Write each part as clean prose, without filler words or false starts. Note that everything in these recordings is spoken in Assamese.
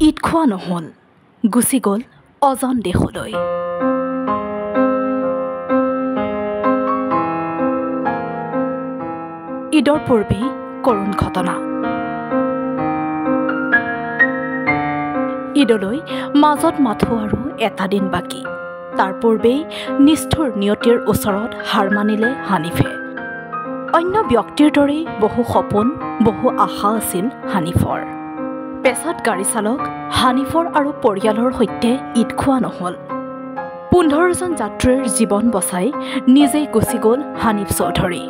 ঈদ খোৱা নহ'ল, গুচি গ'ল অজন দেশলৈ। ঈদৰ পূৰ্বেই কৰুণ ঘটনা। ঈদলৈ মাজত মাথো আৰু এটা দিন বাকী। তাৰ পূৰ্বেই নিষ্ঠুৰ নিয়তিৰ ওচৰত হাৰ মানিলে হানিফে। অন্য ব্যক্তিৰ দৰেই বহু সপোন, বহু আশা আছিল হানিফৰ। পেছাত গাড়ী চালক হানিফৰ আৰু পৰিয়ালৰ সৈতে ঈদ খোৱা নহ'ল। 15জন যাত্ৰীৰ জীৱন বচাই নিজেই গুচি গ'ল হানিফ চৌধুৰী।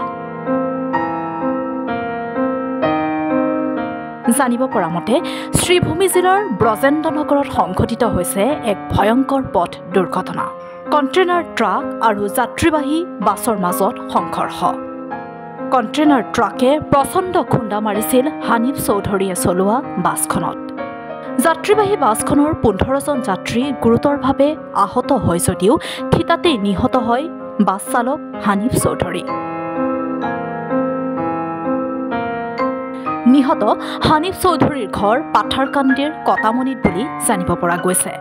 জানিব পৰা মতে শ্ৰীভূমি জিলাৰ ব্ৰজেন্দ্ৰনগৰত সংঘটিত হৈছে এক ভয়ংকৰ পথ দুৰ্ঘটনা। কণ্টেইনাৰ ট্ৰাক আৰু যাত্ৰীবাহী বাছৰ মাজত সংঘৰ্ষ। কণ্টেইনাৰ ট্ৰাকে প্ৰচণ্ড খুন্দা মাৰিছিল হানিফ চৌধুৰীয়ে চলোৱা বাছখনত। যাত্ৰীবাহী বাছখনৰ 15জন যাত্ৰী গুৰুতৰভাৱে আহত হয় যদিও থিতাতেই নিহত হয় বাছ চালক হানিফ চৌধুৰী। নিহত হানিফ চৌধুৰীৰ ঘৰ পাথাৰকান্দিৰ কটামনিত বুলি জানিব পৰা গৈছে।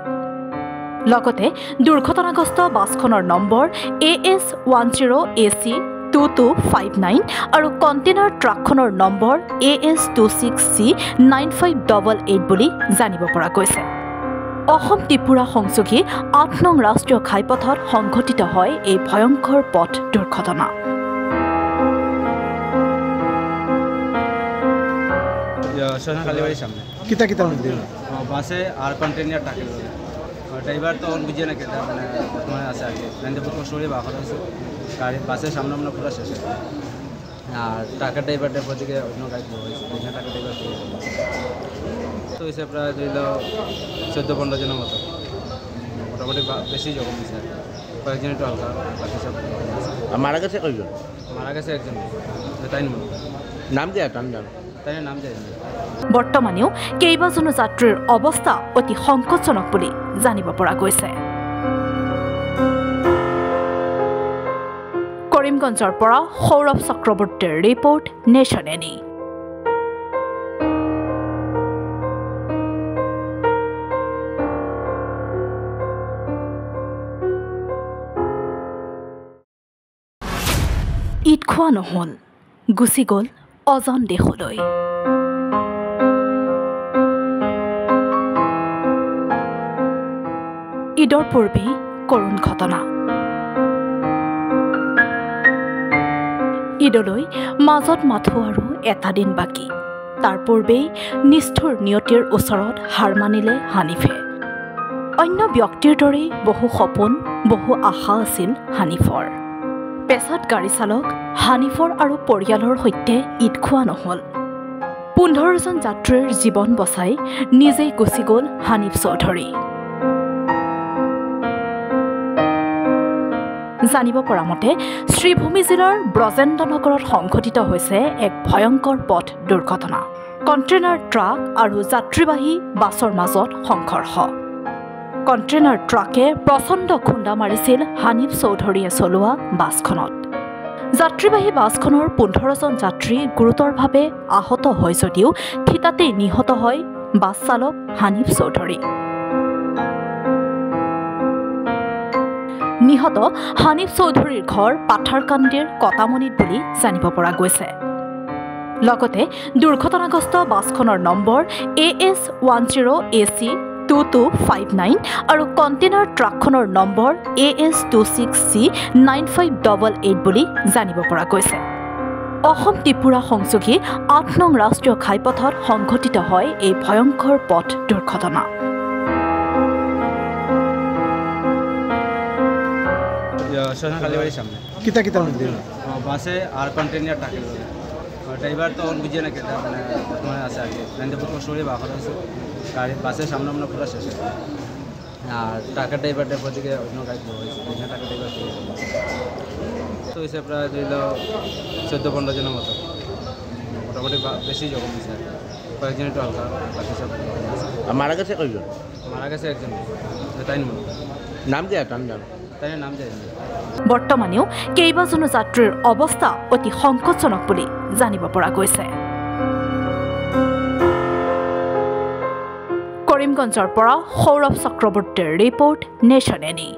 লগতে দুৰ্ঘটনাগ্ৰস্ত বাছখনৰ নম্বৰ AS10AC2259 আৰু কণ্টেইনাৰ ট্ৰাকখনৰ নম্বৰ AS26C9588 বুলি জানিব পৰা গৈছে। অসম ত্ৰিপুৰা সংযোগী 8 নং ৰাষ্ট্ৰীয় ঘাইপথত সংঘটিত হয় এই ভয়ংকৰ পথ দুৰ্ঘটনা। কালীবাড়ির সামনে কিতা কিতা মন্দির বাসে আর কন্টেনার টাকে ড্রাইভার তো বুঝিয়ে না কেটা মানে বর্তমানে আছে আর কি নাইনতে বহুত কষ্ট করে বাহর হয়েছে গাড়ি বাসের সামনে আমরা পুরো শেষ আর টাকার ড্রাইভারটা দিকে অন্য গাড়ি হয়েছে টাকা ড্রাইভার তো হয়েছে প্রায় ধরল 14-15 জনের মতো মোটামুটি বেশি জখম হয়েছে আর কয়েকজন একটু হালকা বাকি সব মারা গেছে কয়জন? মারা গেছে একজন তাই নাম কি তার নাম? তাই নাম যায় বৰ্তমানেও কেইবাজনো যাত্ৰীৰ অৱস্থা অতি সংকটজনক বুলি জানিব পৰা গৈছে। কৰিমগঞ্জৰ পৰা সৌৰভ চক্ৰৱৰ্তীৰ ৰিপৰ্ট, নেশ্যন এনি। ঈদ খোৱা নহ'ল, গুচি গ'ল অজন দেশলৈ। ঈদৰ পূৰ্বেই কৰুণ ঘটনা। ঈদলৈ মাজত মাথো আৰু এটা দিন বাকী। তাৰ পূৰ্বেই নিষ্ঠুৰ নিয়তিৰ ওচৰত হাৰ মানিলে হানিফে। অন্য ব্যক্তিৰ দৰেই বহু সপোন, বহু আশা আছিল হানিফৰ। পেছাত গাড়ী চালক হানিফৰ আৰু পৰিয়ালৰ সৈতে ঈদ খোৱা নহ'ল। 15জন যাত্ৰীৰ জীৱন বচাই নিজেই গুচি গ'ল হানিফ চৌধুৰী। জানিব পৰা মতে শ্ৰীভূমি জিলাৰ ব্ৰজেন্দ্ৰনগৰত সংঘটিত হৈছে এক ভয়ংকৰ পথ দুৰ্ঘটনা। কণ্টেইনাৰ ট্ৰাক আৰু যাত্ৰীবাহী বাছৰ মাজত সংঘৰ্ষ। কণ্টেইনাৰ ট্ৰাকে প্ৰচণ্ড খুন্দা মাৰিছিল হানিফ চৌধুৰীয়ে চলোৱা বাছখনত। যাত্ৰীবাহী বাছখনৰ 15জন যাত্ৰী গুৰুতৰভাৱে আহত হয় যদিও থিতাতেই নিহত হয় বাছ চালক হানিফ চৌধুৰী। নিহত হানিফ চৌধুৰীৰ ঘৰ পাথাৰকান্দিৰ কটামনিত বুলি জানিব পৰা গৈছে। লগতে দুৰ্ঘটনাগ্ৰস্ত বাছখনৰ নম্বৰ AS10AC2259 আৰু কণ্টেইনাৰ ট্ৰাকখনৰ নম্বৰ AS26C9588 বুলি জানিব পৰা গৈছে। অসম ত্ৰিপুৰা সংযোগী 8 নং ৰাষ্ট্ৰীয় ঘাইপথত সংঘটিত হয় এই ভয়ংকৰ পথ দুৰ্ঘটনা। কালীবাড়ির সামনে কিতা কিতা মন্দির বাসে আর কন্টেনার টাকে ড্রাইভার তো বুঝিয়ে না কেটা মানে বর্তমানে আছে আর কি নাইনতে বহুত কষ্ট করে বাহর হয়েছে গাড়ি বাসের সামনে আমরা পুরো শেষ আর টাকার ড্রাইভারটা দিকে অন্য গাড়ি হয়েছে টাকা ড্রাইভার তো হয়েছে প্রায় ধরল 14-15 জনের মতো মোটামুটি বেশি জখম হয়েছে আর কয়েকজন একটু হালকা বাকি সব মারা গেছে কয়জন? মারা গেছে একজন তাই নাম কি তার নাম? তাই নাম যায় বৰ্তমানেও কেইবাজনো যাত্ৰীৰ অৱস্থা অতি সংকটজনক বুলি জানিব পৰা গৈছে। কৰিমগঞ্জৰ পৰা সৌৰভ চক্ৰৱৰ্তীৰ ৰিপৰ্ট নেশ্যন এনি।